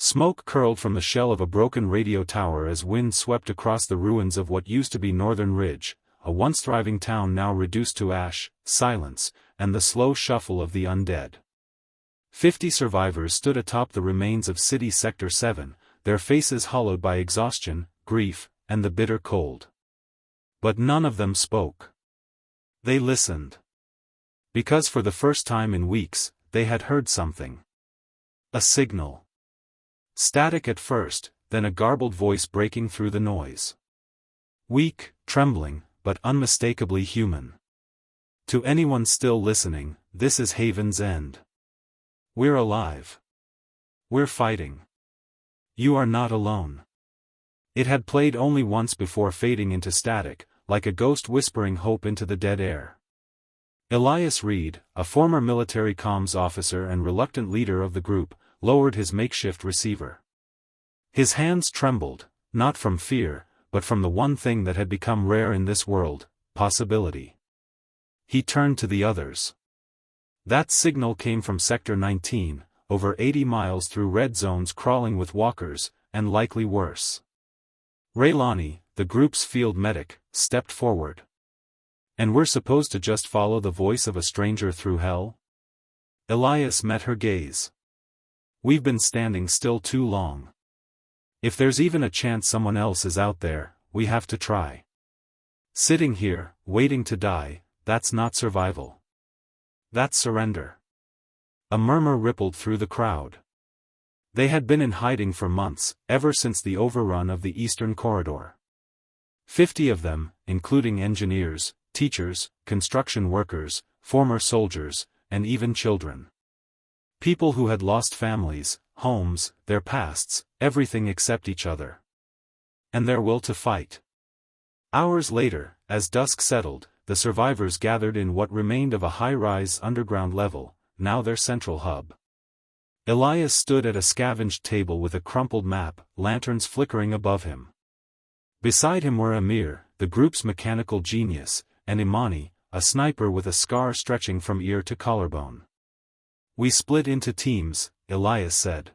Smoke curled from the shell of a broken radio tower as wind swept across the ruins of what used to be Northern Ridge, a once thriving town now reduced to ash, silence, and the slow shuffle of the undead. 50 survivors stood atop the remains of City Sector 7, their faces hollowed by exhaustion, grief, and the bitter cold. But none of them spoke. They listened. Because for the first time in weeks, they had heard something. A signal. Static at first, then a garbled voice breaking through the noise. Weak, trembling, but unmistakably human. To anyone still listening, this is Haven's End. We're alive. We're fighting. You are not alone. It had played only once before fading into static, like a ghost whispering hope into the dead air. Elias Reed, a former military comms officer and reluctant leader of the group, lowered his makeshift receiver. His hands trembled, not from fear, but from the one thing that had become rare in this world, possibility. He turned to the others. That signal came from Sector 19, over 80 miles through red zones crawling with walkers, and likely worse. Raylani, the group's field medic, stepped forward. And we're supposed to just follow the voice of a stranger through hell? Elias met her gaze. We've been standing still too long. If there's even a chance someone else is out there, we have to try. Sitting here, waiting to die, that's not survival. That's surrender. A murmur rippled through the crowd. They had been in hiding for months, ever since the overrun of the Eastern Corridor. 50 of them, including engineers, teachers, construction workers, former soldiers, and even children. People who had lost families, homes, their pasts, everything except each other. And their will to fight. Hours later, as dusk settled, the survivors gathered in what remained of a high-rise underground level, now their central hub. Elias stood at a scavenged table with a crumpled map, lanterns flickering above him. Beside him were Amir, the group's mechanical genius, and Imani, a sniper with a scar stretching from ear to collarbone. We split into teams, Elias said.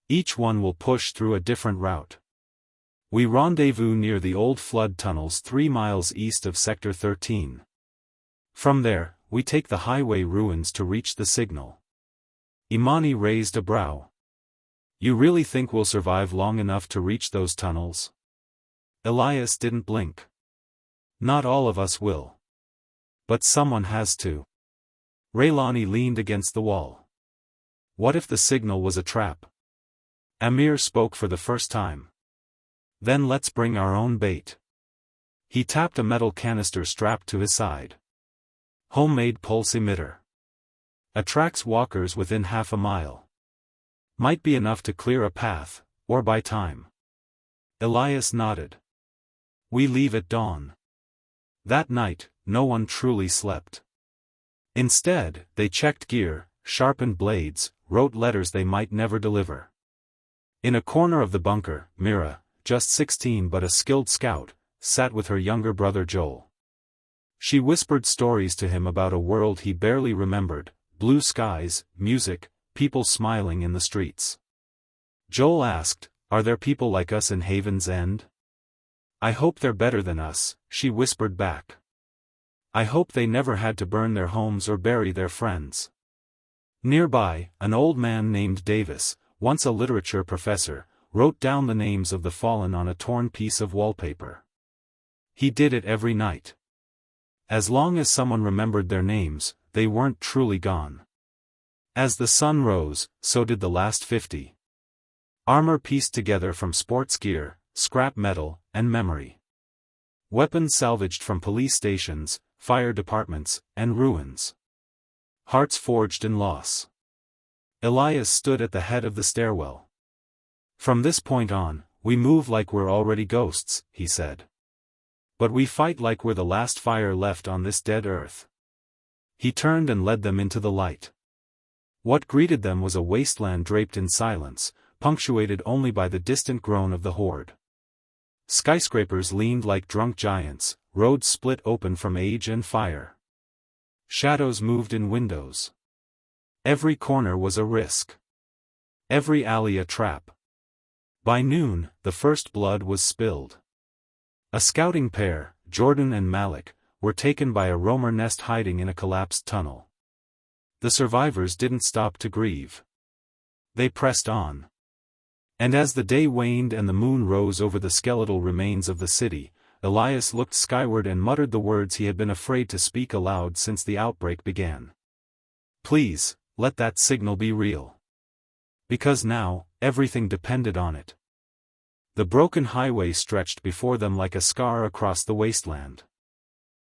Each one will push through a different route. We rendezvous near the old flood tunnels 3 miles east of Sector 13. From there, we take the highway ruins to reach the signal. Imani raised a brow. You really think we'll survive long enough to reach those tunnels? Elias didn't blink. Not all of us will. But someone has to. Raylani leaned against the wall. What if the signal was a trap? Amir spoke for the first time. Then let's bring our own bait. He tapped a metal canister strapped to his side. Homemade pulse emitter. Attracts walkers within half a mile. Might be enough to clear a path, or buy time. Elias nodded. We leave at dawn. That night, no one truly slept. Instead, they checked gear, sharpened blades, wrote letters they might never deliver. In a corner of the bunker, Mira, just 16 but a skilled scout, sat with her younger brother Joel. She whispered stories to him about a world he barely remembered, blue skies, music, people smiling in the streets. Joel asked, "Are there people like us in Haven's End?" "I hope they're better than us," she whispered back. "I hope they never had to burn their homes or bury their friends." Nearby, an old man named Davis, once a literature professor, wrote down the names of the fallen on a torn piece of wallpaper. He did it every night. As long as someone remembered their names, they weren't truly gone. As the sun rose, so did the last 50. Armor pieced together from sports gear, scrap metal, and memory. Weapons salvaged from police stations, fire departments, and ruins. Hearts forged in loss. Elias stood at the head of the stairwell. "From this point on, we move like we're already ghosts," he said. "But we fight like we're the last fire left on this dead earth." He turned and led them into the light. What greeted them was a wasteland draped in silence, punctuated only by the distant groan of the Horde. Skyscrapers leaned like drunk giants, roads split open from age and fire. Shadows moved in windows. Every corner was a risk. Every alley a trap. By noon, the first blood was spilled. A scouting pair, Jordan and Malik, were taken by a roamer nest hiding in a collapsed tunnel. The survivors didn't stop to grieve. They pressed on. And as the day waned and the moon rose over the skeletal remains of the city, Elias looked skyward and muttered the words he had been afraid to speak aloud since the outbreak began. Please, let that signal be real. Because now, everything depended on it. The broken highway stretched before them like a scar across the wasteland.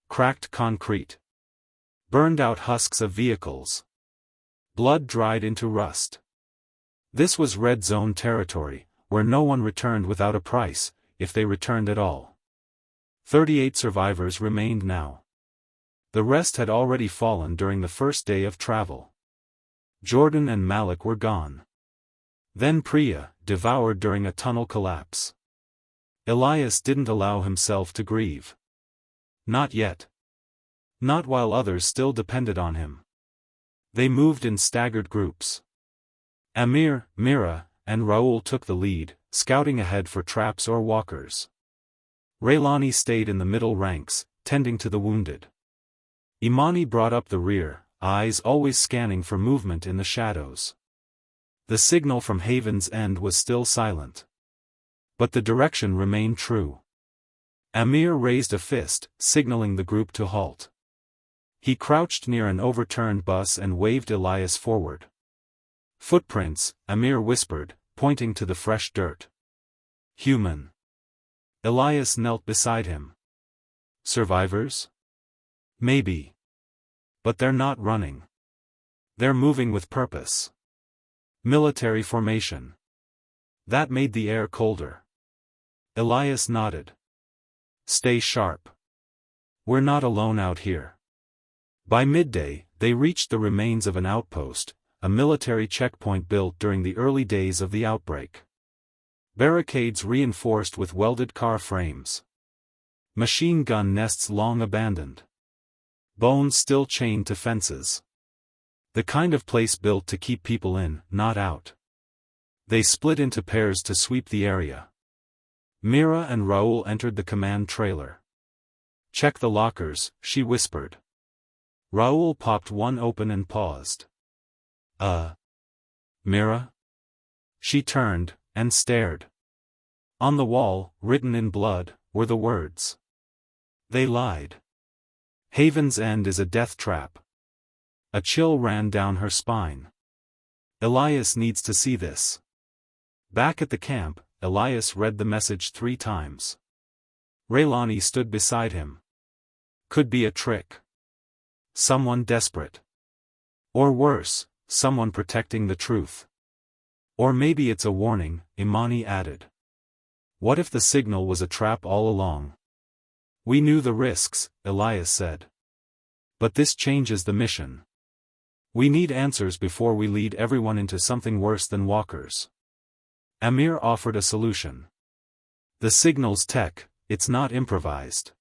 Cracked concrete. Burned out husks of vehicles. Blood dried into rust. This was red zone territory, where no one returned without a price, if they returned at all. 38 survivors remained now. The rest had already fallen during the first day of travel. Jordan and Malik were gone. Then Priya, devoured during a tunnel collapse. Elias didn't allow himself to grieve. Not yet. Not while others still depended on him. They moved in staggered groups. Amir, Mira, and Raoul took the lead, scouting ahead for traps or walkers. Raylani stayed in the middle ranks, tending to the wounded. Imani brought up the rear, eyes always scanning for movement in the shadows. The signal from Haven's End was still silent. But the direction remained true. Amir raised a fist, signaling the group to halt. He crouched near an overturned bus and waved Elias forward. Footprints, Amir whispered, pointing to the fresh dirt. Human. Elias knelt beside him. Survivors? Maybe. But they're not running. They're moving with purpose. Military formation. That made the air colder. Elias nodded. Stay sharp. We're not alone out here. By midday, they reached the remains of an outpost, a military checkpoint built during the early days of the outbreak. Barricades reinforced with welded car frames. Machine gun nests long abandoned. Bones still chained to fences. The kind of place built to keep people in, not out. They split into pairs to sweep the area. Mira and Raoul entered the command trailer. Check the lockers, she whispered. Raoul popped one open and paused. Mira? She turned, and stared. On the wall, written in blood, were the words. They lied. Haven's End is a death trap. A chill ran down her spine. Elias needs to see this. Back at the camp, Elias read the message 3 times. Raylani stood beside him. Could be a trick. Someone desperate. Or worse, someone protecting the truth. Or maybe it's a warning, Imani added. What if the signal was a trap all along? We knew the risks, Elias said. But this changes the mission. We need answers before we lead everyone into something worse than walkers. Amir offered a solution. The signal's tech, it's not improvised.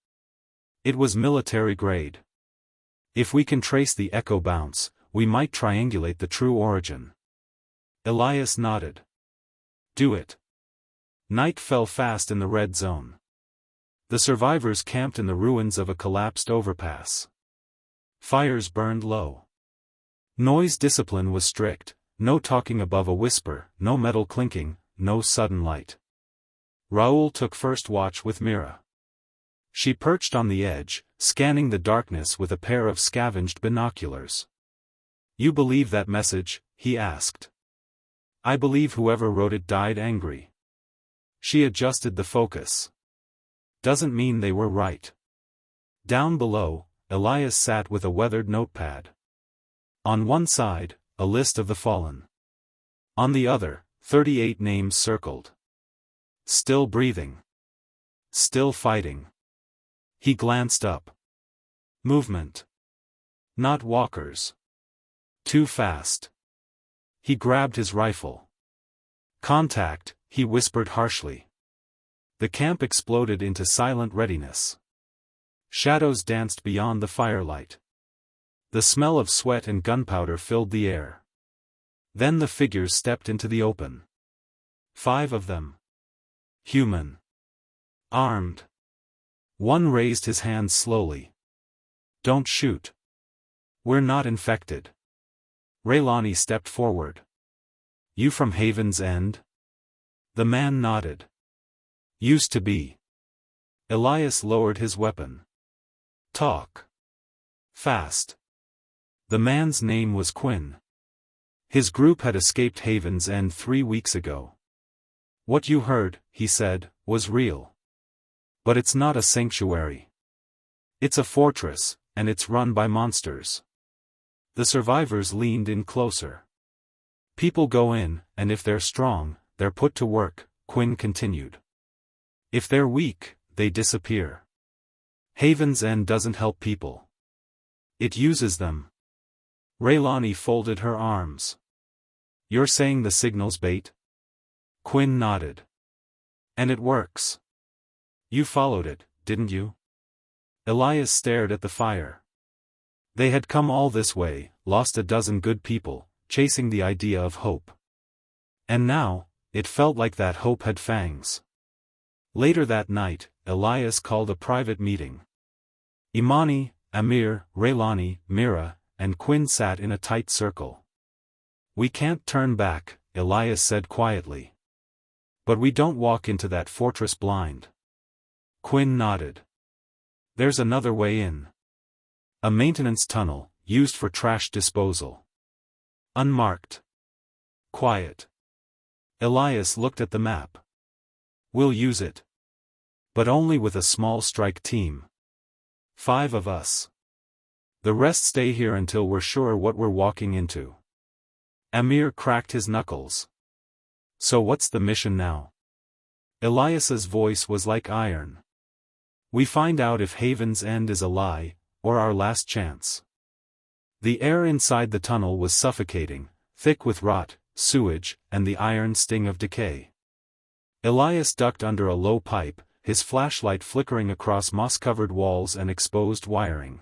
It was military grade. If we can trace the echo bounce, we might triangulate the true origin. Elias nodded. Do it. Night fell fast in the red zone. The survivors camped in the ruins of a collapsed overpass. Fires burned low. Noise discipline was strict, no talking above a whisper, no metal clinking, no sudden light. Raoul took first watch with Mira. She perched on the edge, scanning the darkness with a pair of scavenged binoculars. You believe that message? He asked. I believe whoever wrote it died angry. She adjusted the focus. Doesn't mean they were right. Down below, Elias sat with a weathered notepad. On one side, a list of the fallen. On the other, 38 names circled. Still breathing. Still fighting. He glanced up. Movement. Not walkers. Too fast. He grabbed his rifle. Contact, he whispered harshly. The camp exploded into silent readiness. Shadows danced beyond the firelight. The smell of sweat and gunpowder filled the air. Then the figures stepped into the open. 5 of them. Human. Armed. One raised his hands slowly. Don't shoot. We're not infected. Raylani stepped forward. You from Haven's End? The man nodded. Used to be. Elias lowered his weapon. Talk. Fast. The man's name was Quinn. His group had escaped Haven's End 3 weeks ago. What you heard, he said, was real. But it's not a sanctuary. It's a fortress, and it's run by monsters. The survivors leaned in closer. People go in, and if they're strong, they're put to work, Quinn continued. If they're weak, they disappear. Haven's End doesn't help people. It uses them. Raylani folded her arms. You're saying the signal's bait? Quinn nodded. And it works. You followed it, didn't you? Elias stared at the fire. They had come all this way, lost a dozen good people, chasing the idea of hope. And now, it felt like that hope had fangs. Later that night, Elias called a private meeting. Imani, Amir, Raylani, Mira, and Quinn sat in a tight circle. We can't turn back, Elias said quietly. But we don't walk into that fortress blind. Quinn nodded. There's another way in. A maintenance tunnel, used for trash disposal. Unmarked. Quiet. Elias looked at the map. We'll use it. But only with a small strike team. 5 of us. The rest stay here until we're sure what we're walking into. Amir cracked his knuckles. So what's the mission now? Elias's voice was like iron. We find out if Haven's End is a lie, or our last chance. The air inside the tunnel was suffocating, thick with rot, sewage, and the iron sting of decay. Elias ducked under a low pipe, his flashlight flickering across moss-covered walls and exposed wiring.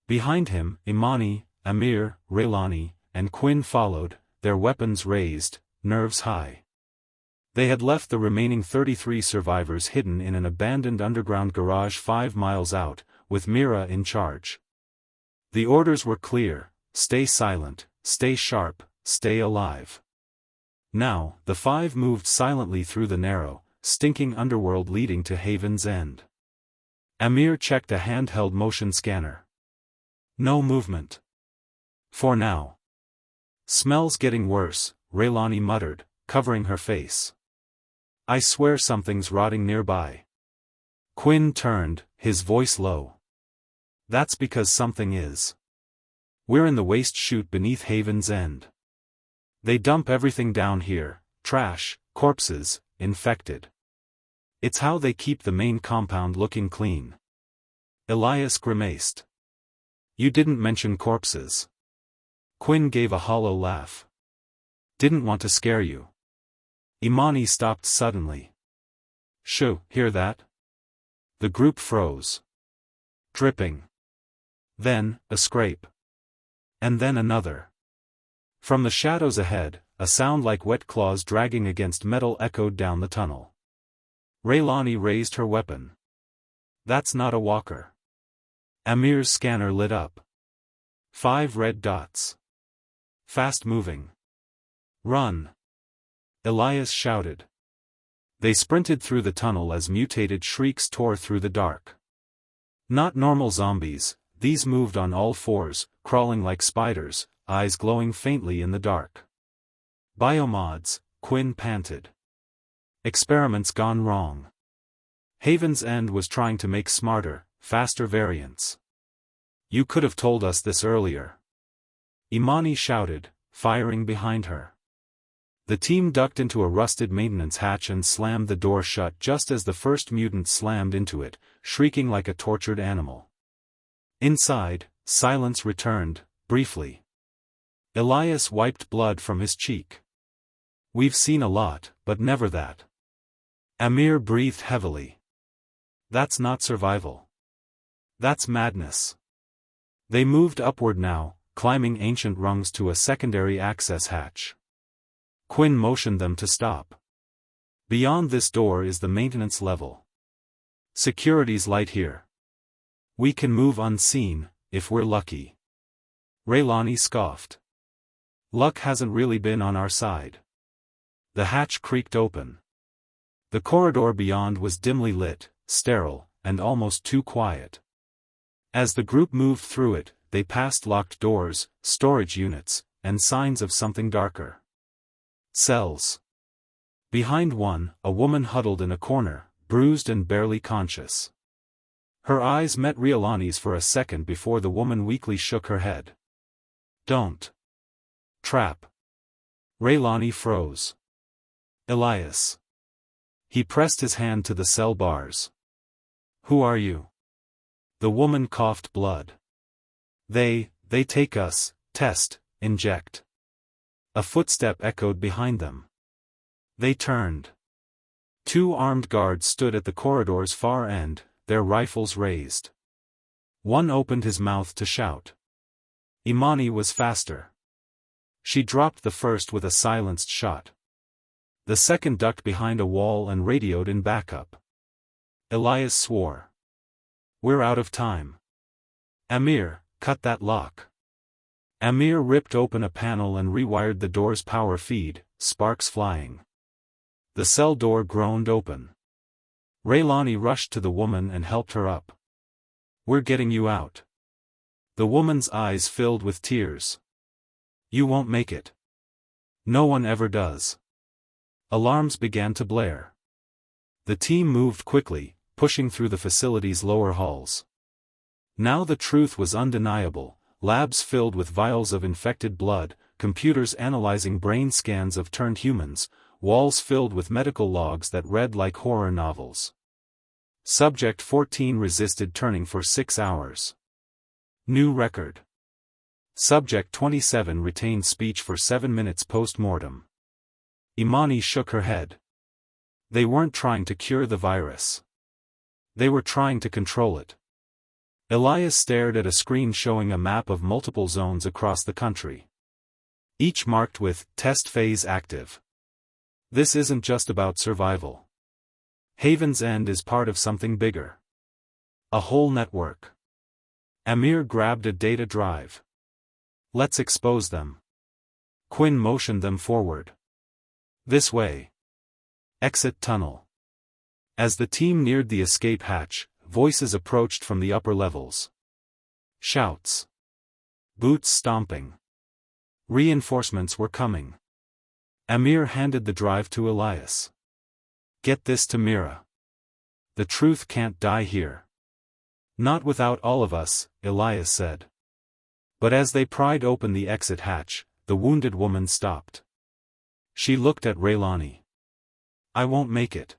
Behind him, Imani, Amir, Raylani, and Quinn followed, their weapons raised, nerves high. They had left the remaining 33 survivors hidden in an abandoned underground garage 5 miles out, with Mira in charge. The orders were clear: stay silent, stay sharp, stay alive. Now, the 5 moved silently through the narrow, stinking underworld leading to Haven's End. Amir checked a handheld motion scanner. No movement. For now. Smell's getting worse, Raylani muttered, covering her face. I swear something's rotting nearby. Quinn turned, his voice low. That's because something is. We're in the waste chute beneath Haven's End. They dump everything down here, trash, corpses, infected. It's how they keep the main compound looking clean. Elias grimaced. You didn't mention corpses. Quinn gave a hollow laugh. Didn't want to scare you. Imani stopped suddenly. Shoo, hear that? The group froze. Dripping. Then, a scrape. And then another. From the shadows ahead, a sound like wet claws dragging against metal echoed down the tunnel. Raylani raised her weapon. That's not a walker. Amir's scanner lit up. 5 red dots. Fast moving. Run! Elias shouted. They sprinted through the tunnel as mutated shrieks tore through the dark. Not normal zombies, these moved on all 4s, crawling like spiders, eyes glowing faintly in the dark. Biomods, Quinn panted. Experiments gone wrong. Haven's End was trying to make smarter, faster variants. You could have told us this earlier. Imani shouted, firing behind her. The team ducked into a rusted maintenance hatch and slammed the door shut just as the first mutant slammed into it, shrieking like a tortured animal. Inside, silence returned, briefly. Elias wiped blood from his cheek. We've seen a lot, but never that. Amir breathed heavily. That's not survival. That's madness. They moved upward now, climbing ancient rungs to a secondary access hatch. Quinn motioned them to stop. Beyond this door is the maintenance level. Security's light here. We can move unseen, if we're lucky. Raylani scoffed. Luck hasn't really been on our side. The hatch creaked open. The corridor beyond was dimly lit, sterile, and almost too quiet. As the group moved through it, they passed locked doors, storage units, and signs of something darker. Cells. Behind one, a woman huddled in a corner, bruised and barely conscious. Her eyes met Raylani's for a second before the woman weakly shook her head. Don't. Trap. Raylani froze. Elias. He pressed his hand to the cell bars. Who are you? The woman coughed blood. They take us, test, inject. A footstep echoed behind them. They turned. Two armed guards stood at the corridor's far end, their rifles raised. One opened his mouth to shout. Imani was faster. She dropped the first with a silenced shot. The second ducked behind a wall and radioed in backup. Elias swore. We're out of time. Amir, cut that lock. Amir ripped open a panel and rewired the door's power feed, sparks flying. The cell door groaned open. Raylani rushed to the woman and helped her up. We're getting you out. The woman's eyes filled with tears. You won't make it. No one ever does. Alarms began to blare. The team moved quickly, pushing through the facility's lower halls. Now the truth was undeniable, labs filled with vials of infected blood, computers analyzing brain scans of turned humans, walls filled with medical logs that read like horror novels. Subject 14 resisted turning for 6 hours. New record. Subject 27 retained speech for 7 minutes post-mortem. Imani shook her head. They weren't trying to cure the virus. They were trying to control it. Elias stared at a screen showing a map of multiple zones across the country. Each marked with, test phase active. This isn't just about survival. Haven's End is part of something bigger. A whole network. Amir grabbed a data drive. Let's expose them. Quinn motioned them forward. This way. Exit tunnel. As the team neared the escape hatch, voices approached from the upper levels. Shouts. Boots stomping. Reinforcements were coming. Amir handed the drive to Elias. Get this to Mira. The truth can't die here. Not without all of us, Elias said. But as they pried open the exit hatch, the wounded woman stopped. She looked at Raylani. I won't make it.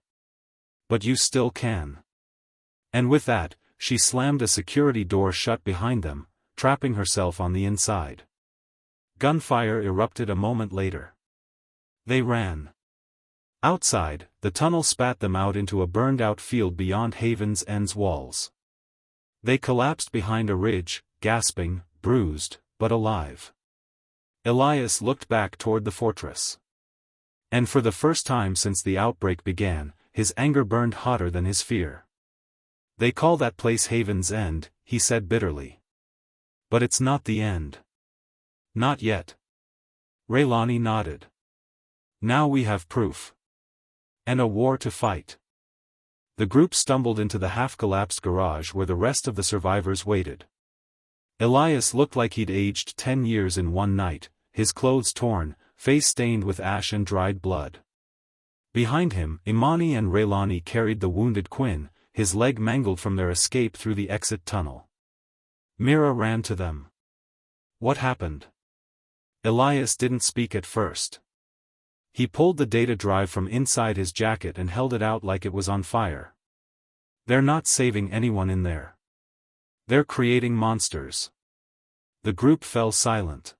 But you still can. And with that, she slammed a security door shut behind them, trapping herself on the inside. Gunfire erupted a moment later. They ran. Outside, the tunnel spat them out into a burned-out field beyond Haven's End's walls. They collapsed behind a ridge, gasping, bruised, but alive. Elias looked back toward the fortress. And for the first time since the outbreak began, his anger burned hotter than his fear. They call that place Haven's End, he said bitterly. But it's not the end. Not yet. Raylani nodded. Now we have proof. And a war to fight. The group stumbled into the half-collapsed garage where the rest of the survivors waited. Elias looked like he'd aged 10 years in one night, his clothes torn, face stained with ash and dried blood. Behind him, Imani and Raylani carried the wounded Quinn, his leg mangled from their escape through the exit tunnel. Mira ran to them. What happened? Elias didn't speak at first. He pulled the data drive from inside his jacket and held it out like it was on fire. They're not saving anyone in there. They're creating monsters. The group fell silent.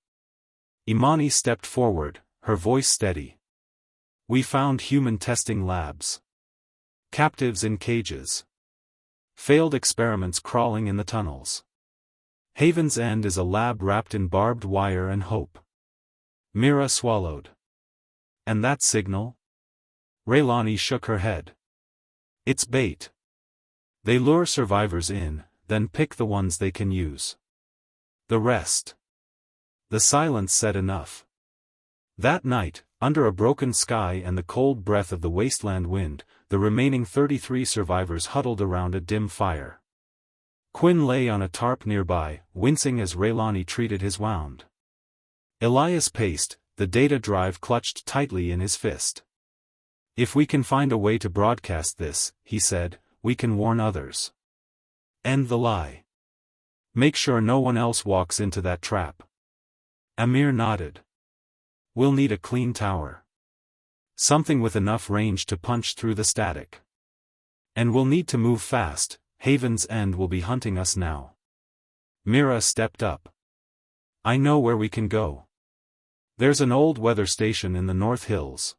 Imani stepped forward, her voice steady. We found human testing labs. Captives in cages. Failed experiments crawling in the tunnels. Haven's End is a lab wrapped in barbed wire and hope. Mira swallowed. And that signal? Raylani shook her head. It's bait. They lure survivors in, then pick the ones they can use. The rest. The silence said enough. That night, under a broken sky and the cold breath of the wasteland wind, the remaining 33 survivors huddled around a dim fire. Quinn lay on a tarp nearby, wincing as Raylani treated his wound. Elias paced, the data drive clutched tightly in his fist. If we can find a way to broadcast this, he said, we can warn others. End the lie. Make sure no one else walks into that trap. Amir nodded. We'll need a clean tower. Something with enough range to punch through the static. And we'll need to move fast, Haven's End will be hunting us now. Mira stepped up. I know where we can go. There's an old weather station in the North Hills.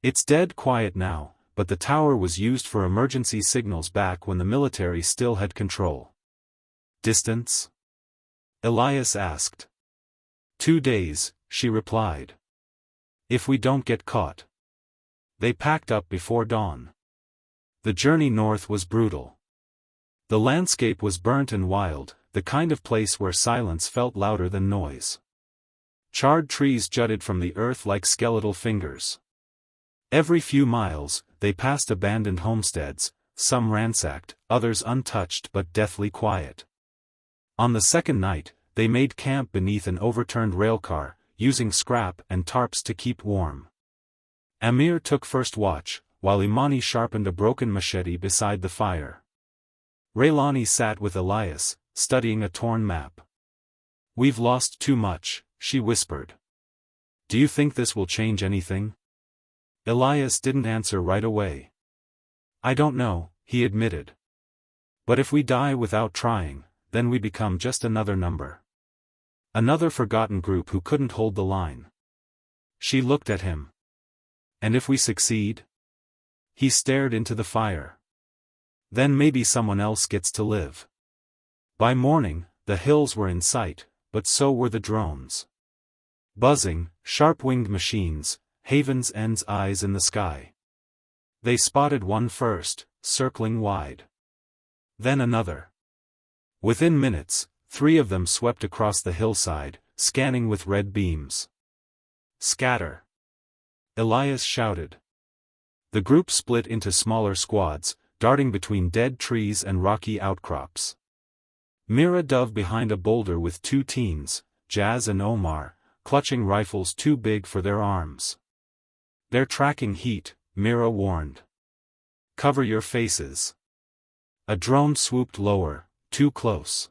It's dead quiet now, but the tower was used for emergency signals back when the military still had control. Distance? Elias asked. 2 days, she replied. If we don't get caught. They packed up before dawn. The journey north was brutal. The landscape was burnt and wild, the kind of place where silence felt louder than noise. Charred trees jutted from the earth like skeletal fingers. Every few miles, they passed abandoned homesteads, some ransacked, others untouched but deathly quiet. On the second night, they made camp beneath an overturned railcar, using scrap and tarps to keep warm. Amir took first watch, while Imani sharpened a broken machete beside the fire. Raylani sat with Elias, studying a torn map. We've lost too much, she whispered. Do you think this will change anything? Elias didn't answer right away. I don't know, he admitted. But if we die without trying, then we become just another number. Another forgotten group who couldn't hold the line. She looked at him. And if we succeed? He stared into the fire. Then maybe someone else gets to live. By morning, the hills were in sight, but so were the drones. Buzzing, sharp-winged machines, Haven's End's eyes in the sky. They spotted one first, circling wide. Then another. Within minutes, 3 of them swept across the hillside, scanning with red beams. Scatter! Elias shouted. The group split into smaller squads, darting between dead trees and rocky outcrops. Mira dove behind a boulder with 2 teens, Jazz and Omar, clutching rifles too big for their arms. They're tracking heat, Mira warned. Cover your faces. A drone swooped lower, too close.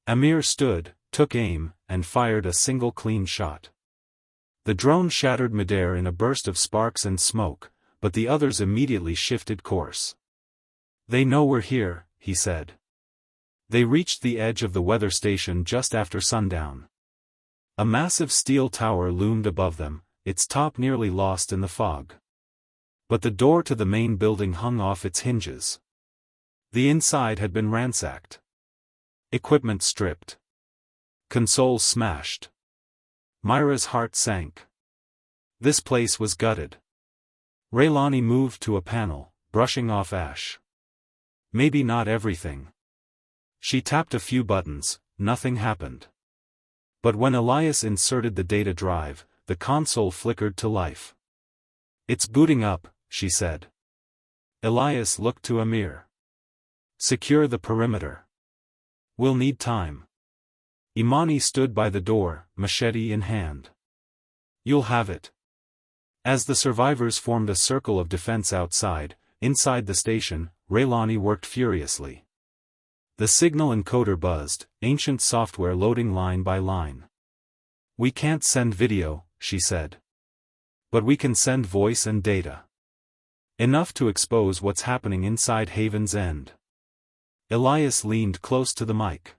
Amir stood, took aim, and fired a single clean shot. The drone shattered midair in a burst of sparks and smoke, but the others immediately shifted course. They know we're here, he said. They reached the edge of the weather station just after sundown. A massive steel tower loomed above them, its top nearly lost in the fog. But the door to the main building hung off its hinges. The inside had been ransacked. Equipment stripped. Consoles smashed. Mira's heart sank. This place was gutted. Raylani moved to a panel, brushing off ash. Maybe not everything. She tapped a few buttons, nothing happened. But when Elias inserted the data drive, the console flickered to life. It's booting up, she said. Elias looked to Amir. Secure the perimeter. We'll need time. Imani stood by the door, machete in hand. You'll have it. As the survivors formed a circle of defense outside, inside the station, Raylani worked furiously. The signal encoder buzzed, ancient software loading line by line. We can't send video, she said. But we can send voice and data. Enough to expose what's happening inside Haven's End. Elias leaned close to the mic.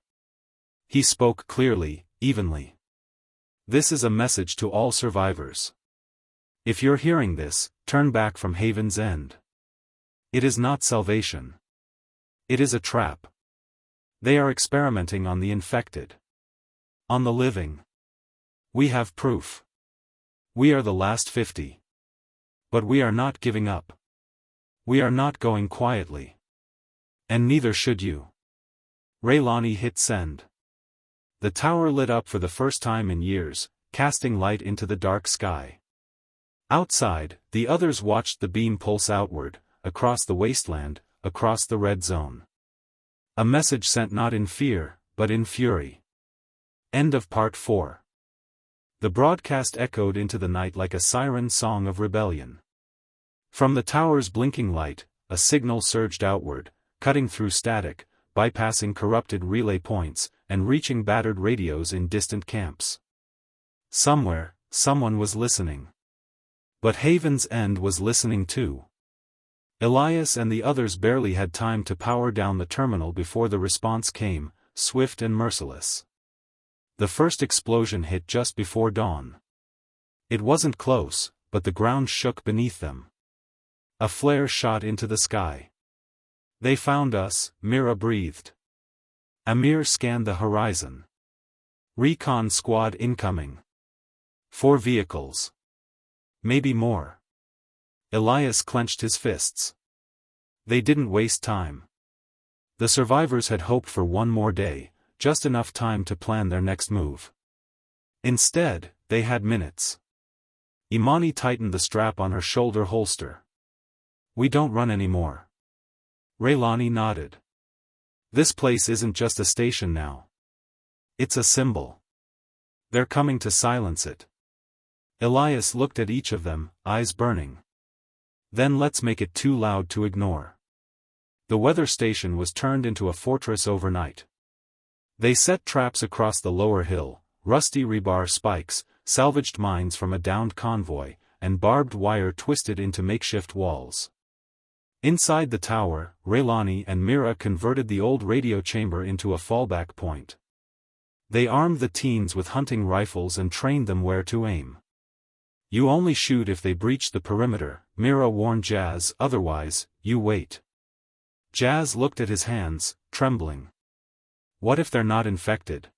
He spoke clearly, evenly. This is a message to all survivors. If you're hearing this, turn back from Haven's End. It is not salvation. It is a trap. They are experimenting on the infected. On the living. We have proof. We are the last 50. But we are not giving up. We are not going quietly. And neither should you. Raylani hit send. The tower lit up for the first time in years, casting light into the dark sky. Outside, the others watched the beam pulse outward, across the wasteland, across the red zone. A message sent not in fear, but in fury. End of Part 4. The broadcast echoed into the night like a siren song of rebellion. From the tower's blinking light, a signal surged outward, cutting through static, bypassing corrupted relay points, and reaching battered radios in distant camps. Somewhere, someone was listening. But Haven's End was listening too. Elias and the others barely had time to power down the terminal before the response came, swift and merciless. The first explosion hit just before dawn. It wasn't close, but the ground shook beneath them. A flare shot into the sky. They found us, Mira breathed. Amir scanned the horizon. Recon squad incoming. 4 vehicles. Maybe more. Elias clenched his fists. They didn't waste time. The survivors had hoped for one more day, just enough time to plan their next move. Instead, they had minutes. Imani tightened the strap on her shoulder holster. We don't run anymore. Raylani nodded. This place isn't just a station now. It's a symbol. They're coming to silence it. Elias looked at each of them, eyes burning. Then let's make it too loud to ignore. The weather station was turned into a fortress overnight. They set traps across the lower hill, rusty rebar spikes, salvaged mines from a downed convoy, and barbed wire twisted into makeshift walls. Inside the tower, Raylani and Mira converted the old radio chamber into a fallback point. They armed the teens with hunting rifles and trained them where to aim. You only shoot if they breach the perimeter, Mira warned Jazz, otherwise, you wait. Jazz looked at his hands, trembling. What if they're not infected?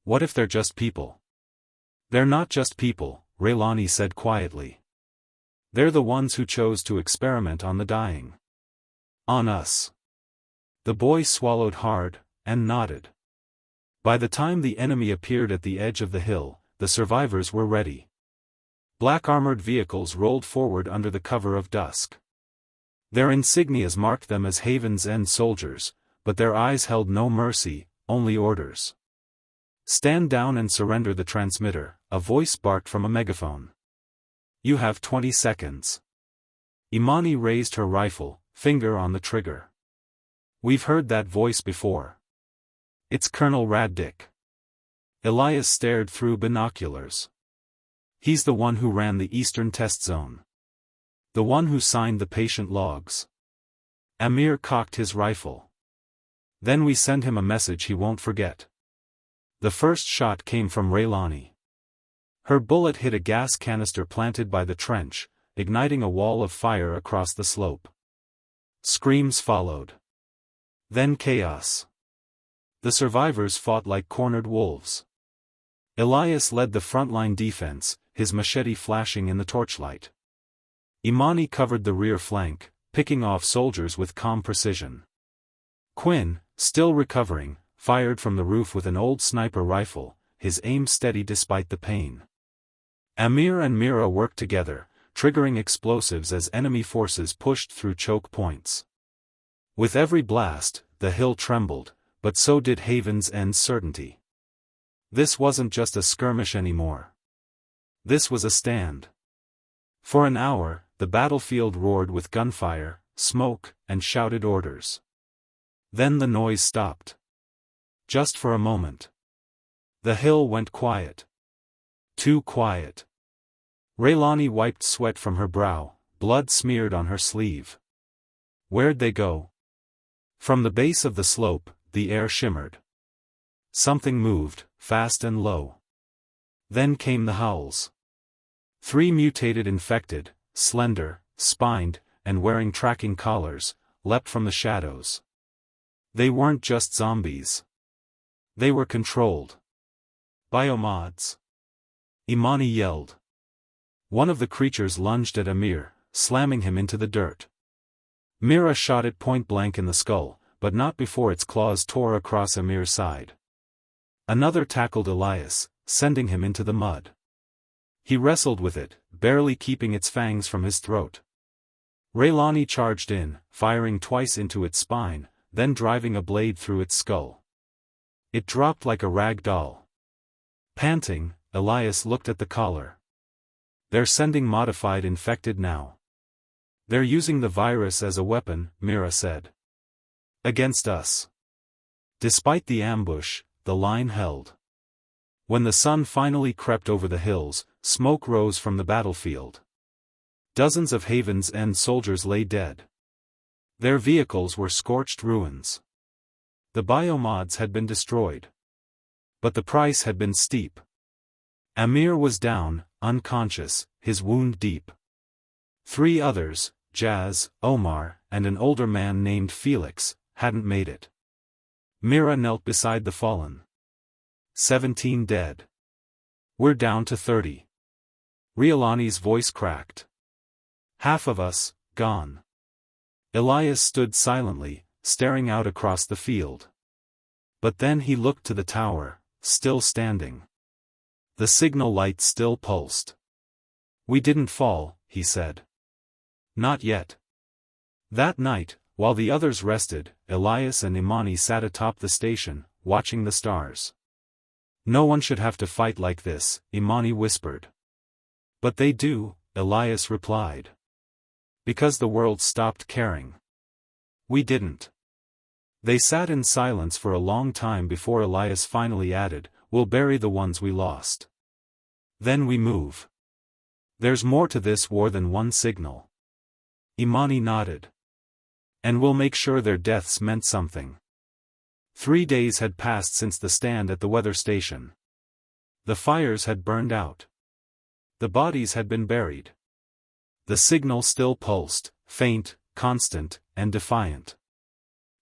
What if they're just people? They're not just people, Raylani said quietly. They're the ones who chose to experiment on the dying. On us. The boy swallowed hard, and nodded. By the time the enemy appeared at the edge of the hill, the survivors were ready. Black armored vehicles rolled forward under the cover of dusk. Their insignias marked them as Haven's End soldiers, but their eyes held no mercy, only orders. Stand down and surrender the transmitter, a voice barked from a megaphone. You have 20 seconds. Imani raised her rifle, finger on the trigger. We've heard that voice before. It's Colonel Raddick. Elias stared through binoculars. He's the one who ran the Eastern Test Zone. The one who signed the patient logs. Amir cocked his rifle. Then we send him a message he won't forget. The first shot came from Raylani. Her bullet hit a gas canister planted by the trench, igniting a wall of fire across the slope. Screams followed. Then chaos. The survivors fought like cornered wolves. Elias led the frontline defense, his machete flashing in the torchlight. Imani covered the rear flank, picking off soldiers with calm precision. Quinn, still recovering, fired from the roof with an old sniper rifle, his aim steady despite the pain. Amir and Mira worked together, triggering explosives as enemy forces pushed through choke points. With every blast, the hill trembled, but so did Haven's End's certainty. This wasn't just a skirmish anymore. This was a stand. For an hour, the battlefield roared with gunfire, smoke, and shouted orders. Then the noise stopped. Just for a moment. The hill went quiet. Too quiet. Raylani wiped sweat from her brow, blood smeared on her sleeve. Where'd they go? From the base of the slope, the air shimmered. Something moved, fast and low. Then came the howls. 3 mutated infected, slender, spined, and wearing tracking collars, leapt from the shadows. They weren't just zombies. They were controlled. Biomods. Imani yelled. One of the creatures lunged at Amir, slamming him into the dirt. Mira shot it point blank in the skull, but not before its claws tore across Amir's side. Another tackled Elias, sending him into the mud. He wrestled with it, barely keeping its fangs from his throat. Raylani charged in, firing twice into its spine, then driving a blade through its skull. It dropped like a rag doll. Panting, Elias looked at the collar. They're sending modified infected now. They're using the virus as a weapon, Mira said. Against us. Despite the ambush, the line held. When the sun finally crept over the hills, smoke rose from the battlefield. Dozens of Haven's End soldiers lay dead. Their vehicles were scorched ruins. The biomods had been destroyed. But the price had been steep. Amir was down, unconscious, his wound deep. 3 others, Jazz, Omar, and an older man named Felix, hadn't made it. Mira knelt beside the fallen. 17 dead. We're down to 30. Raylani's voice cracked. Half of us, gone. Elias stood silently, staring out across the field. But then he looked to the tower, still standing. The signal light still pulsed. We didn't fall, he said. Not yet. That night, while the others rested, Elias and Imani sat atop the station, watching the stars. No one should have to fight like this, Imani whispered. But they do, Elias replied. Because the world stopped caring. We didn't. They sat in silence for a long time before Elias finally added, we'll bury the ones we lost. Then we move. There's more to this war than one signal. Imani nodded. And we'll make sure their deaths meant something. 3 days had passed since the stand at the weather station. The fires had burned out. The bodies had been buried. The signal still pulsed, faint, constant, and defiant.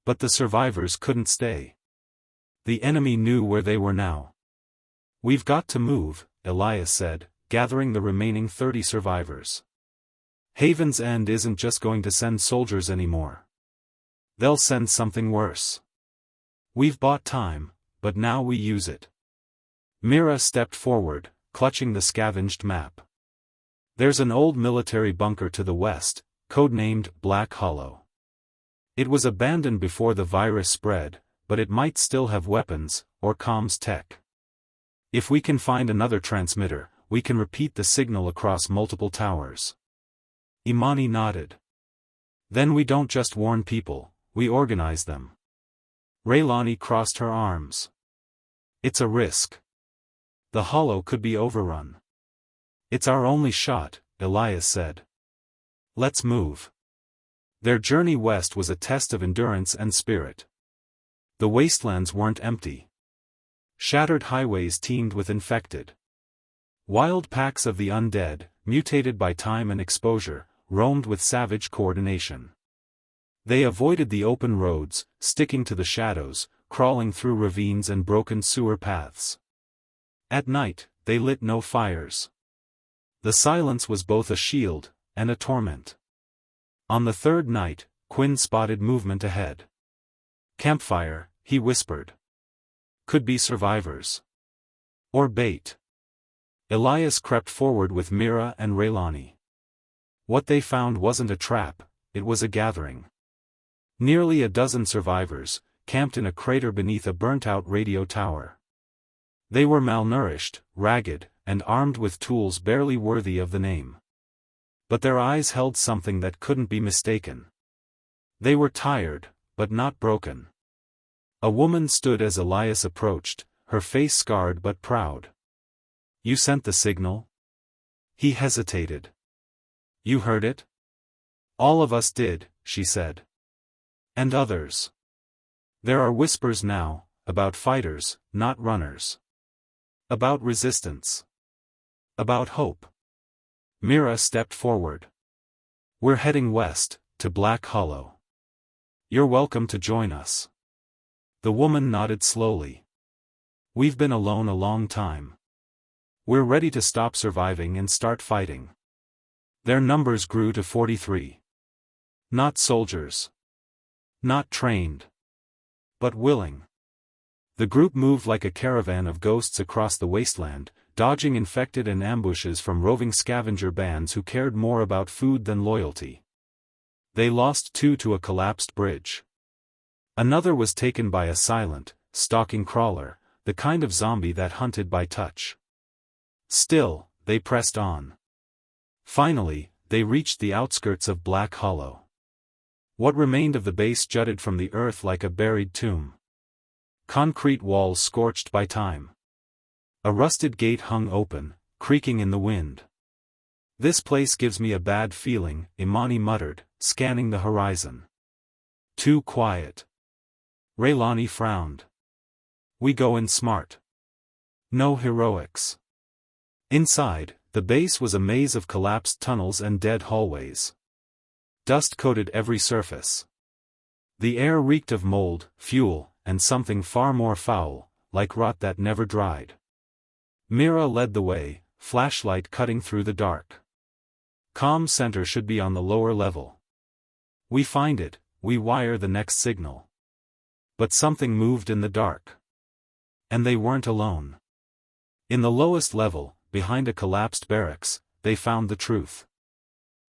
But the survivors couldn't stay. The enemy knew where they were now. We've got to move, Elias said, gathering the remaining 30 survivors. Haven's End isn't just going to send soldiers anymore. They'll send something worse. We've bought time, but now we use it. Mira stepped forward, clutching the scavenged map. There's an old military bunker to the west, codenamed Black Hollow. It was abandoned before the virus spread, but it might still have weapons, or comms tech. If we can find another transmitter, we can repeat the signal across multiple towers. Imani nodded. Then we don't just warn people, we organize them. Raylani crossed her arms. It's a risk. The hollow could be overrun. It's our only shot, Elias said. Let's move. Their journey west was a test of endurance and spirit. The wastelands weren't empty. Shattered highways teemed with infected. Wild packs of the undead, mutated by time and exposure, roamed with savage coordination. They avoided the open roads, sticking to the shadows, crawling through ravines and broken sewer paths. At night, they lit no fires. The silence was both a shield and a torment. On the 3rd night, Quinn spotted movement ahead. Campfire, he whispered. Could be survivors. Or bait. Elias crept forward with Mira and Raylani. What they found wasn't a trap, it was a gathering. Nearly a dozen survivors, camped in a crater beneath a burnt-out radio tower. They were malnourished, ragged, and armed with tools barely worthy of the name. But their eyes held something that couldn't be mistaken. They were tired, but not broken. A woman stood as Elias approached, her face scarred but proud. You sent the signal? He hesitated. You heard it? All of us did, she said. And others. There are whispers now, about fighters, not runners. About resistance. About hope. Mira stepped forward. We're heading west, to Black Hollow. You're welcome to join us. The woman nodded slowly. We've been alone a long time. We're ready to stop surviving and start fighting. Their numbers grew to 43. Not soldiers. Not trained. But willing. The group moved like a caravan of ghosts across the wasteland, dodging infected and ambushes from roving scavenger bands who cared more about food than loyalty. They lost 2 to a collapsed bridge. Another was taken by a silent, stalking crawler, the kind of zombie that hunted by touch. Still, they pressed on. Finally, they reached the outskirts of Black Hollow. What remained of the base jutted from the earth like a buried tomb. Concrete walls scorched by time. A rusted gate hung open, creaking in the wind. This place gives me a bad feeling, Imani muttered, scanning the horizon. Too quiet. Raylani frowned. We go in smart. No heroics. Inside, the base was a maze of collapsed tunnels and dead hallways. Dust coated every surface. The air reeked of mold, fuel, and something far more foul, like rot that never dried. Mira led the way, flashlight cutting through the dark. Comm center should be on the lower level. We find it, we wire the next signal. But something moved in the dark. And they weren't alone. In the lowest level, behind a collapsed barracks, they found the truth.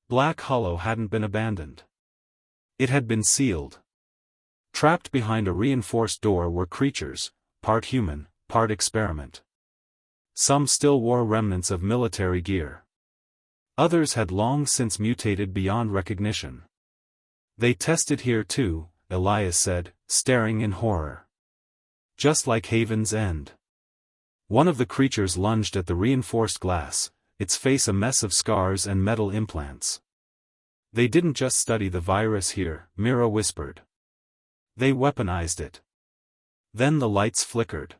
Black Hollow hadn't been abandoned. It had been sealed. Trapped behind a reinforced door were creatures, part human, part experiment. Some still wore remnants of military gear. Others had long since mutated beyond recognition. They tested here too, Elias said, staring in horror. Just like Haven's End. One of the creatures lunged at the reinforced glass, its face a mess of scars and metal implants. They didn't just study the virus here, Mira whispered. They weaponized it. Then the lights flickered.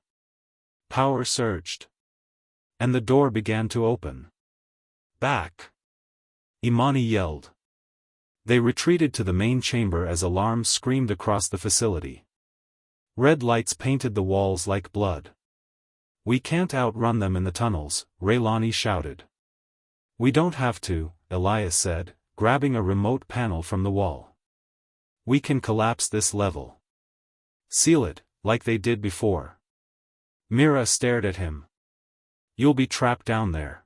Power surged. And the door began to open. Back! Imani yelled. They retreated to the main chamber as alarms screamed across the facility. Red lights painted the walls like blood. We can't outrun them in the tunnels, Raylani shouted. We don't have to, Elias said, grabbing a remote panel from the wall. We can collapse this level. Seal it, like they did before. Mira stared at him. You'll be trapped down there.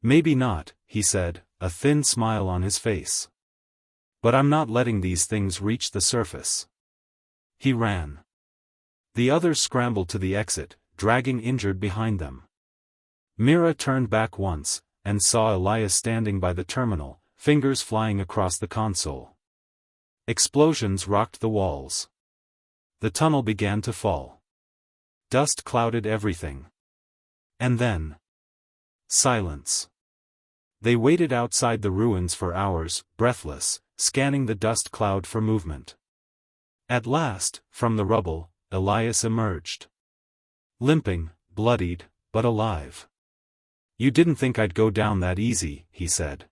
Maybe not, he said, a thin smile on his face. But I'm not letting these things reach the surface. He ran. The others scrambled to the exit, dragging injured behind them. Mira turned back once, and saw Elias standing by the terminal, fingers flying across the console. Explosions rocked the walls. The tunnel began to fall. Dust clouded everything. And then... silence. They waited outside the ruins for hours, breathless, scanning the dust cloud for movement. At last, from the rubble, Elias emerged. Limping, bloodied, but alive. You didn't think I'd go down that easy, he said.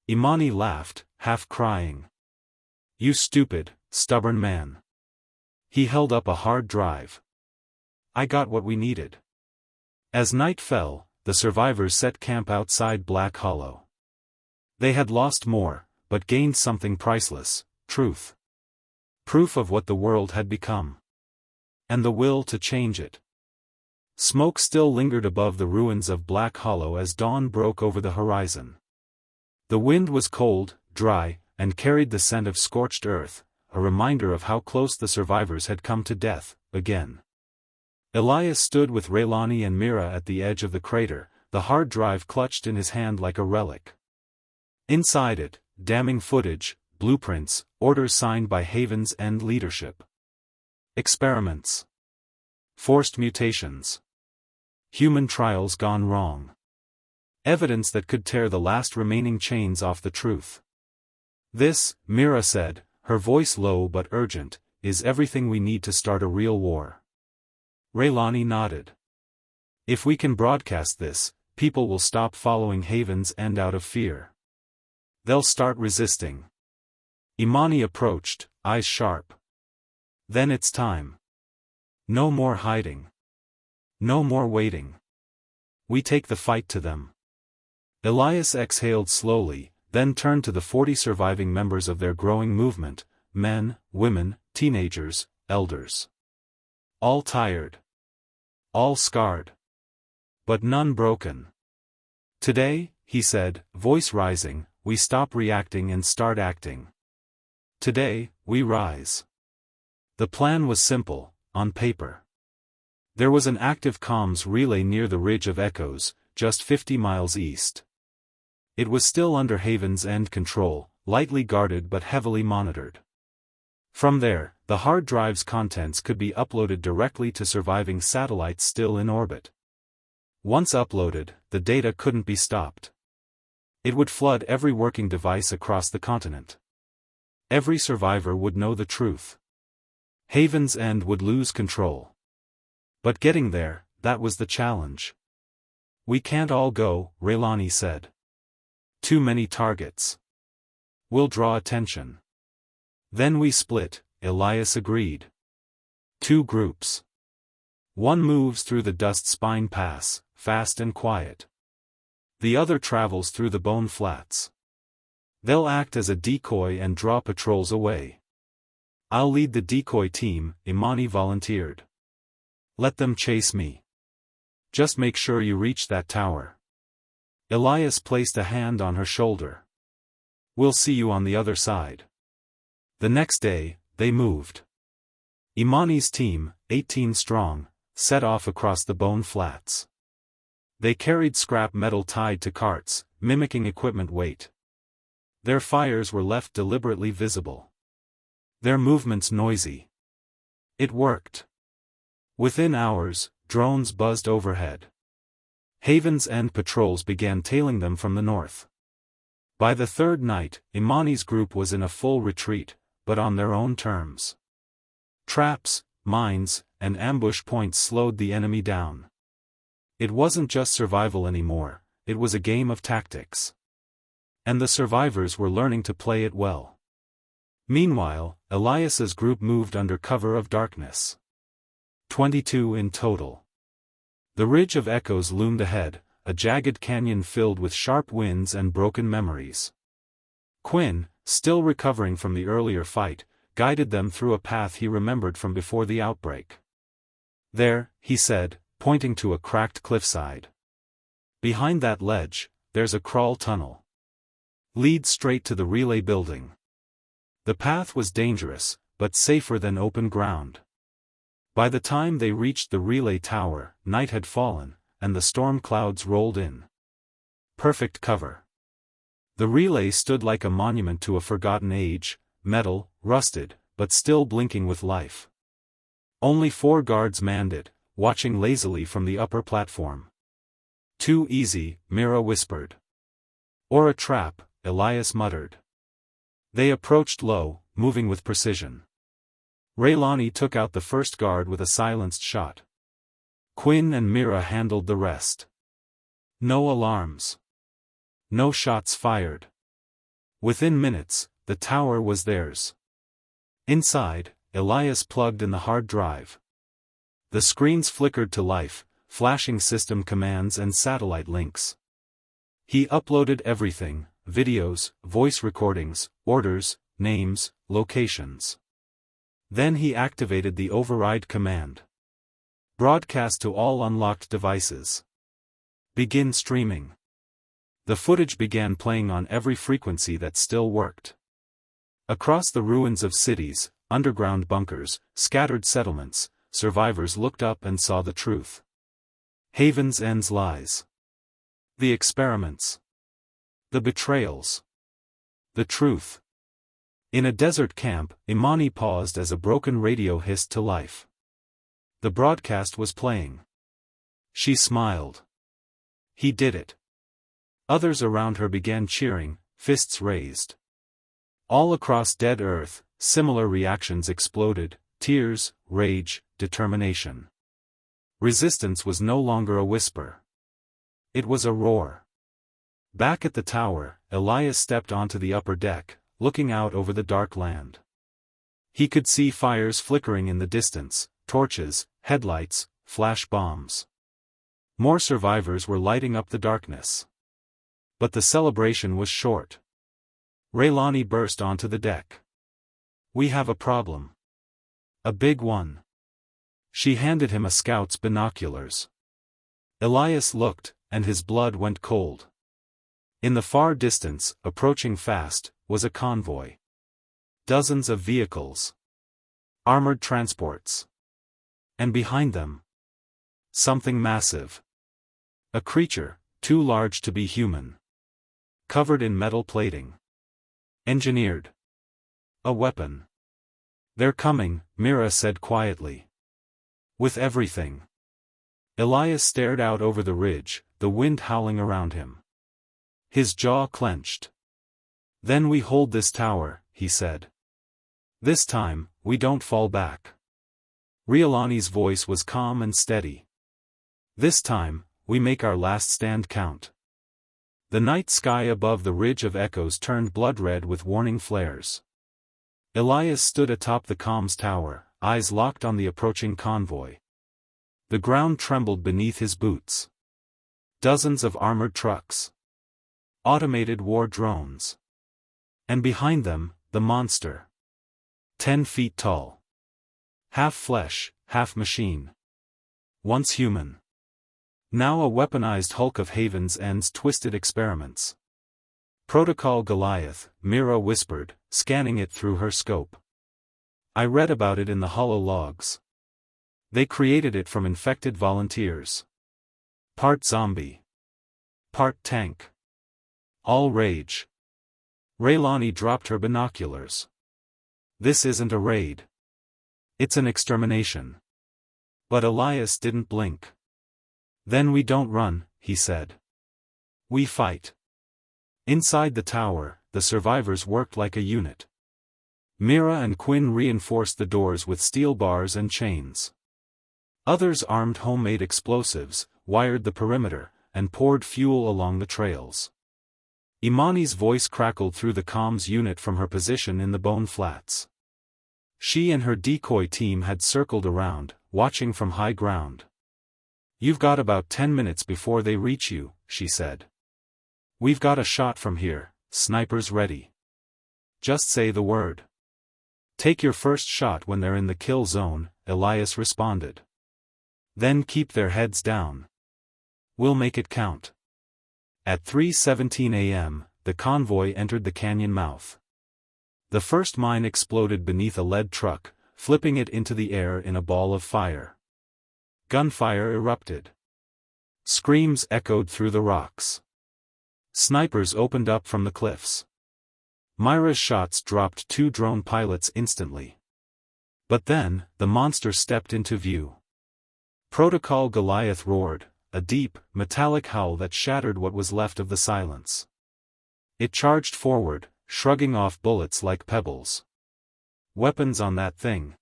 Imani laughed, half crying. You stupid, stubborn man. He held up a hard drive. I got what we needed. As night fell, the survivors set camp outside Black Hollow. They had lost more, but gained something priceless, truth. Proof of what the world had become. And the will to change it. Smoke still lingered above the ruins of Black Hollow as dawn broke over the horizon. The wind was cold, dry, and carried the scent of scorched earth, a reminder of how close the survivors had come to death, again. Elias stood with Raylani and Mira at the edge of the crater, the hard drive clutched in his hand like a relic. Inside it, damning footage, blueprints, orders signed by Haven's End leadership. Experiments. Forced mutations. Human trials gone wrong. Evidence that could tear the last remaining chains off the truth. This, Mira said, her voice low but urgent, is everything we need to start a real war. Raylani nodded. If we can broadcast this, people will stop following Haven's End out of fear. They'll start resisting. Imani approached, eyes sharp. Then it's time. No more hiding. No more waiting. We take the fight to them. Elias exhaled slowly, then turned to the 40 surviving members of their growing movement, men, women, teenagers, elders. All tired. All scarred. But none broken. Today, he said, voice rising, we stop reacting and start acting. Today, we rise. The plan was simple, on paper. There was an active comms relay near the Ridge of Echoes, just 50 miles east. It was still under Haven's End control, lightly guarded but heavily monitored. From there, the hard drive's contents could be uploaded directly to surviving satellites still in orbit. Once uploaded, the data couldn't be stopped. It would flood every working device across the continent. Every survivor would know the truth. Haven's End would lose control. But getting there, that was the challenge. We can't all go, Raylani said. Too many targets. We'll draw attention. Then we split, Elias agreed. 2 groups. One moves through the Dust Spine Pass, fast and quiet. The other travels through the Bone Flats. They'll act as a decoy and draw patrols away. I'll lead the decoy team, Imani volunteered. Let them chase me. Just make sure you reach that tower. Elias placed a hand on her shoulder. We'll see you on the other side. The next day, they moved. Imani's team, 18 strong, set off across the Bone Flats. They carried scrap metal tied to carts, mimicking equipment weight. Their fires were left deliberately visible. Their movements noisy. It worked. Within hours, drones buzzed overhead. Haven's End patrols began tailing them from the north. By the third night, Imani's group was in a full retreat, but on their own terms. Traps, mines, and ambush points slowed the enemy down. It wasn't just survival anymore, it was a game of tactics. And the survivors were learning to play it well. Meanwhile, Elias's group moved under cover of darkness. 22 in total. The Ridge of Echoes loomed ahead, a jagged canyon filled with sharp winds and broken memories. Quinn, still recovering from the earlier fight, guided them through a path he remembered from before the outbreak. There, he said, pointing to a cracked cliffside. Behind that ledge, there's a crawl tunnel. Lead straight to the relay building. The path was dangerous, but safer than open ground. By the time they reached the relay tower, night had fallen, and the storm clouds rolled in. Perfect cover. The relay stood like a monument to a forgotten age, metal, rusted, but still blinking with life. Only 4 guards manned it, watching lazily from the upper platform. Too easy, Mira whispered. Or a trap, Elias muttered. They approached low, moving with precision. Raylani took out the first guard with a silenced shot. Quinn and Mira handled the rest. No alarms. No shots fired. Within minutes, the tower was theirs. Inside, Elias plugged in the hard drive. The screens flickered to life, flashing system commands and satellite links. He uploaded everything: videos, voice recordings, orders, names, locations. Then he activated the override command. Broadcast to all unlocked devices. Begin streaming. The footage began playing on every frequency that still worked. Across the ruins of cities, underground bunkers, scattered settlements, survivors looked up and saw the truth. Haven's End's lies. The experiments. The betrayals. The truth. In a desert camp, Imani paused as a broken radio hissed to life. The broadcast was playing. She smiled. He did it. Others around her began cheering, fists raised. All across Dead Earth, similar reactions exploded: tears, rage, determination. Resistance was no longer a whisper. It was a roar. Back at the tower, Elias stepped onto the upper deck, looking out over the dark land. He could see fires flickering in the distance, torches, headlights, flash bombs. More survivors were lighting up the darkness. But the celebration was short. Raylani burst onto the deck. "We have a problem. A big one." She handed him a scout's binoculars. Elias looked, and his blood went cold. In the far distance, approaching fast, was a convoy. Dozens of vehicles. Armored transports. And behind them, something massive. A creature, too large to be human. Covered in metal plating. Engineered. A weapon. "They're coming," Mira said quietly. "With everything." Elias stared out over the ridge, the wind howling around him. His jaw clenched. "Then we hold this tower," he said. "This time, we don't fall back." Raylani's voice was calm and steady. "This time, we make our last stand count." The night sky above the ridge of echoes turned blood-red with warning flares. Elias stood atop the comms tower, eyes locked on the approaching convoy. The ground trembled beneath his boots. Dozens of armored trucks. Automated war drones. And behind them, the monster. 10 feet tall. Half flesh, half machine. Once human. Now a weaponized hulk of Haven's End's twisted experiments. "Protocol Goliath," Mira whispered, scanning it through her scope. "I read about it in the hollow logs. They created it from infected volunteers. Part zombie. Part tank. All rage." Raylani dropped her binoculars. "This isn't a raid. It's an extermination." But Elias didn't blink. "Then we don't run," he said. "We fight." Inside the tower, the survivors worked like a unit. Mira and Quinn reinforced the doors with steel bars and chains. Others armed homemade explosives, wired the perimeter, and poured fuel along the trails. Imani's voice crackled through the comms unit from her position in the bone flats. She and her decoy team had circled around, watching from high ground. "You've got about 10 minutes before they reach you," she said. "We've got a shot from here, snipers ready. Just say the word." "Take your first shot when they're in the kill zone," Elias responded. "Then keep their heads down. We'll make it count." At 3:17 a.m., the convoy entered the canyon mouth. The first mine exploded beneath a lead truck, flipping it into the air in a ball of fire. Gunfire erupted. Screams echoed through the rocks. Snipers opened up from the cliffs. Mira's shots dropped 2 drone pilots instantly. But then, the monster stepped into view. Protocol Goliath roared, a deep, metallic howl that shattered what was left of the silence. It charged forward, shrugging off bullets like pebbles. "Weapons on that thing!"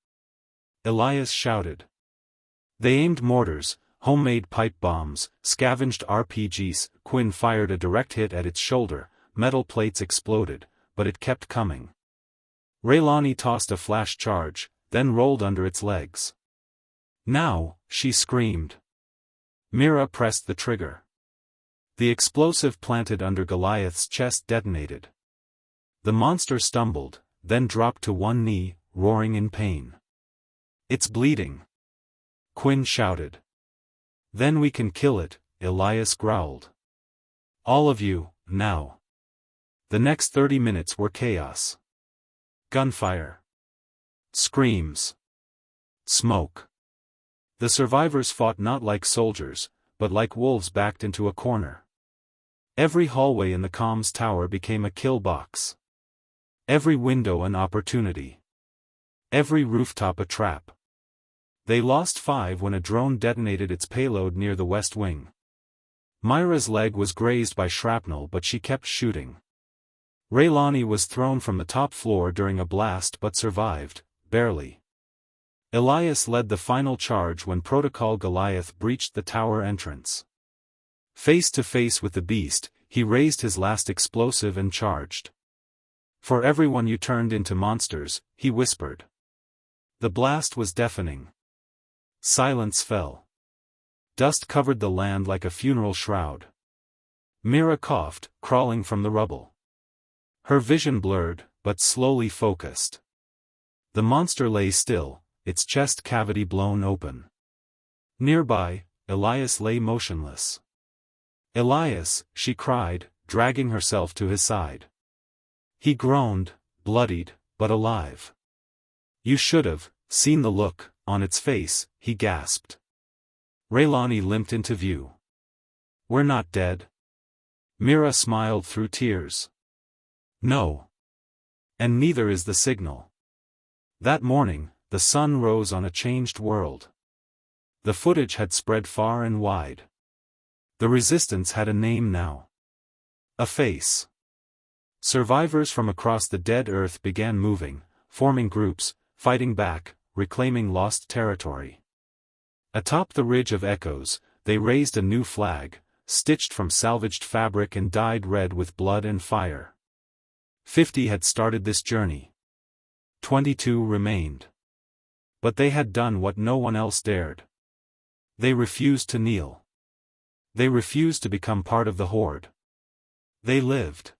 Elias shouted. They aimed mortars, homemade pipe bombs, scavenged RPGs. Quinn fired a direct hit at its shoulder, metal plates exploded, but it kept coming. Raylani tossed a flash charge, then rolled under its legs. "Now," she screamed. Mira pressed the trigger. The explosive planted under Goliath's chest detonated. The monster stumbled, then dropped to one knee, roaring in pain. "It's bleeding," Quinn shouted. "Then we can kill it," Elias growled. "All of you, now." The next 30 minutes were chaos. Gunfire. Screams. Smoke. The survivors fought not like soldiers, but like wolves backed into a corner. Every hallway in the comms tower became a kill box. Every window an opportunity. Every rooftop a trap. They lost 5 when a drone detonated its payload near the west wing. Mira's leg was grazed by shrapnel, but she kept shooting. Raylani was thrown from the top floor during a blast but survived, barely. Elias led the final charge when Protocol Goliath breached the tower entrance. Face to face with the beast, he raised his last explosive and charged. "For everyone you turned into monsters," he whispered. The blast was deafening. Silence fell. Dust covered the land like a funeral shroud. Mira coughed, crawling from the rubble. Her vision blurred, but slowly focused. The monster lay still, its chest cavity blown open. Nearby, Elias lay motionless. "Elias," she cried, dragging herself to his side. He groaned, bloodied, but alive. "You should have seen the look on its face," he gasped. Raylani limped into view. "We're not dead." Mira smiled through tears. "No. And neither is the signal." That morning, the sun rose on a changed world. The footage had spread far and wide. The resistance had a name now. A face. Survivors from across the dead earth began moving, forming groups, fighting back, reclaiming lost territory. Atop the ridge of echoes, they raised a new flag, stitched from salvaged fabric and dyed red with blood and fire. 50 had started this journey. 22 remained. But they had done what no one else dared. They refused to kneel. They refused to become part of the Horde. They lived.